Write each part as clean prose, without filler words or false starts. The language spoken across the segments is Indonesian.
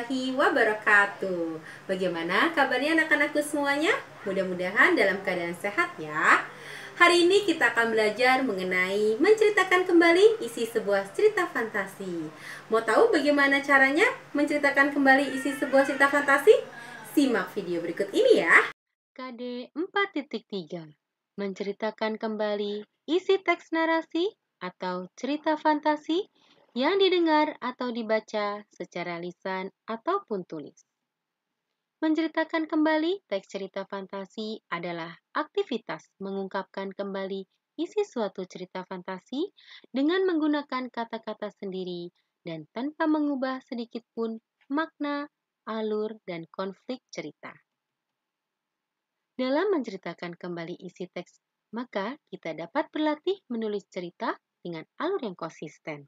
warahmatullahi wabarakatuh. Bagaimana kabarnya anak-anakku semuanya? Mudah-mudahan dalam keadaan sehat ya. Hari ini kita akan belajar mengenai menceritakan kembali isi sebuah cerita fantasi. Mau tahu bagaimana caranya menceritakan kembali isi sebuah cerita fantasi? Simak video berikut ini ya. KD 4.3 menceritakan kembali isi teks narasi atau cerita fantasi yang didengar atau dibaca secara lisan ataupun tulis. Menceritakan kembali teks cerita fantasi adalah aktivitas mengungkapkan kembali isi suatu cerita fantasi dengan menggunakan kata-kata sendiri dan tanpa mengubah sedikit pun makna, alur, dan konflik cerita. Dalam menceritakan kembali isi teks, maka kita dapat berlatih menulis cerita dengan alur yang konsisten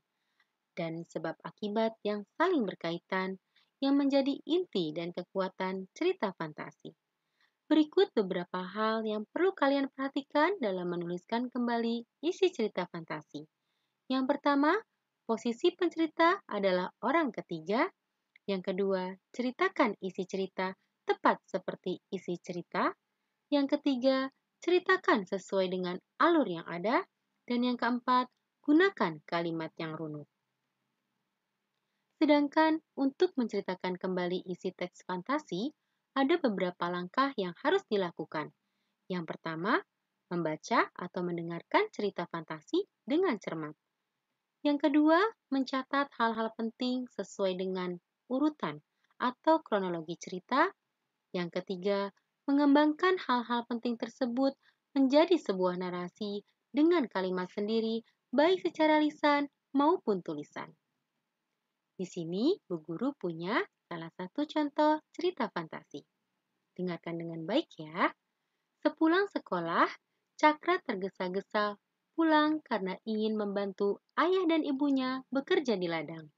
dan sebab akibat yang saling berkaitan yang menjadi inti dan kekuatan cerita fantasi. Berikut beberapa hal yang perlu kalian perhatikan dalam menuliskan kembali isi cerita fantasi. Yang pertama, posisi pencerita adalah orang ketiga. Yang kedua, ceritakan isi cerita tepat seperti isi cerita. Yang ketiga, ceritakan sesuai dengan alur yang ada. Dan yang keempat, gunakan kalimat yang runut. Sedangkan untuk menceritakan kembali isi teks fantasi, ada beberapa langkah yang harus dilakukan. Yang pertama, membaca atau mendengarkan cerita fantasi dengan cermat. Yang kedua, mencatat hal-hal penting sesuai dengan urutan atau kronologi cerita. Yang ketiga, mengembangkan hal-hal penting tersebut menjadi sebuah narasi dengan kalimat sendiri, baik secara lisan maupun tulisan. Di sini, Bu Guru punya salah satu contoh cerita fantasi. Dengarkan dengan baik ya. Sepulang sekolah, Cakra tergesa-gesa pulang karena ingin membantu ayah dan ibunya bekerja di ladang.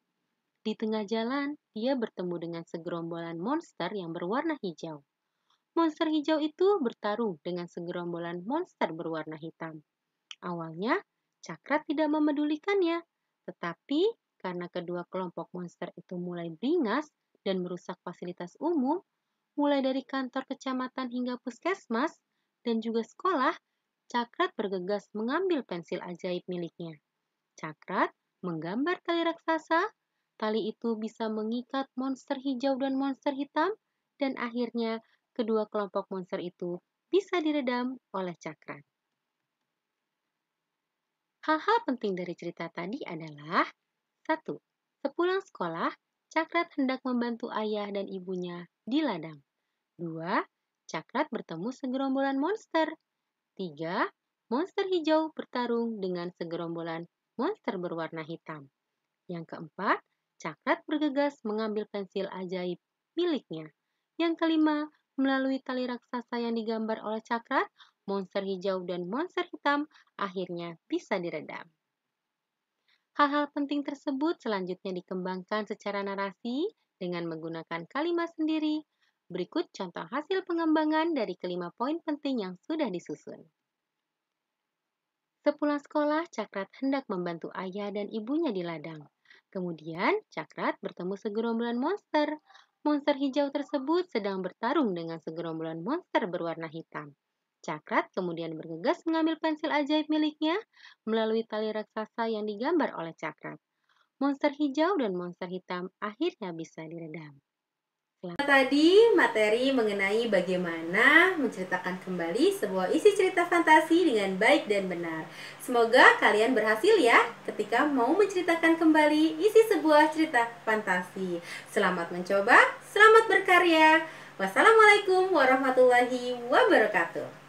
Di tengah jalan, dia bertemu dengan segerombolan monster yang berwarna hijau. Monster hijau itu bertarung dengan segerombolan monster berwarna hitam. Awalnya, Cakra tidak memedulikannya, tetapi karena kedua kelompok monster itu mulai beringas dan merusak fasilitas umum, mulai dari kantor kecamatan hingga puskesmas dan juga sekolah, Cakrat bergegas mengambil pensil ajaib miliknya. Cakrat menggambar tali raksasa, tali itu bisa mengikat monster hijau dan monster hitam, dan akhirnya kedua kelompok monster itu bisa diredam oleh Cakrat. Hal-hal penting dari cerita tadi adalah 1. Sepulang sekolah, Cakrat hendak membantu ayah dan ibunya di ladang. 2. Cakrat bertemu segerombolan monster. 3. Monster hijau bertarung dengan segerombolan monster berwarna hitam. Yang keempat, Cakrat bergegas mengambil pensil ajaib miliknya. Yang kelima, melalui tali raksasa yang digambar oleh Cakrat, monster hijau dan monster hitam akhirnya bisa diredam. Hal-hal penting tersebut selanjutnya dikembangkan secara narasi dengan menggunakan kalimat sendiri. Berikut contoh hasil pengembangan dari kelima poin penting yang sudah disusun. Sepulang sekolah, Cakrat hendak membantu ayah dan ibunya di ladang. Kemudian, Cakrat bertemu segerombolan monster. Monster hijau tersebut sedang bertarung dengan segerombolan monster berwarna hitam. Cakrat kemudian bergegas mengambil pensil ajaib miliknya melalui tali raksasa yang digambar oleh Cakrat. Monster hijau dan monster hitam akhirnya bisa diredam. Tadi materi mengenai bagaimana menceritakan kembali sebuah isi cerita fantasi dengan baik dan benar. Semoga kalian berhasil ya ketika mau menceritakan kembali isi sebuah cerita fantasi. Selamat mencoba, selamat berkarya. Wassalamualaikum warahmatullahi wabarakatuh.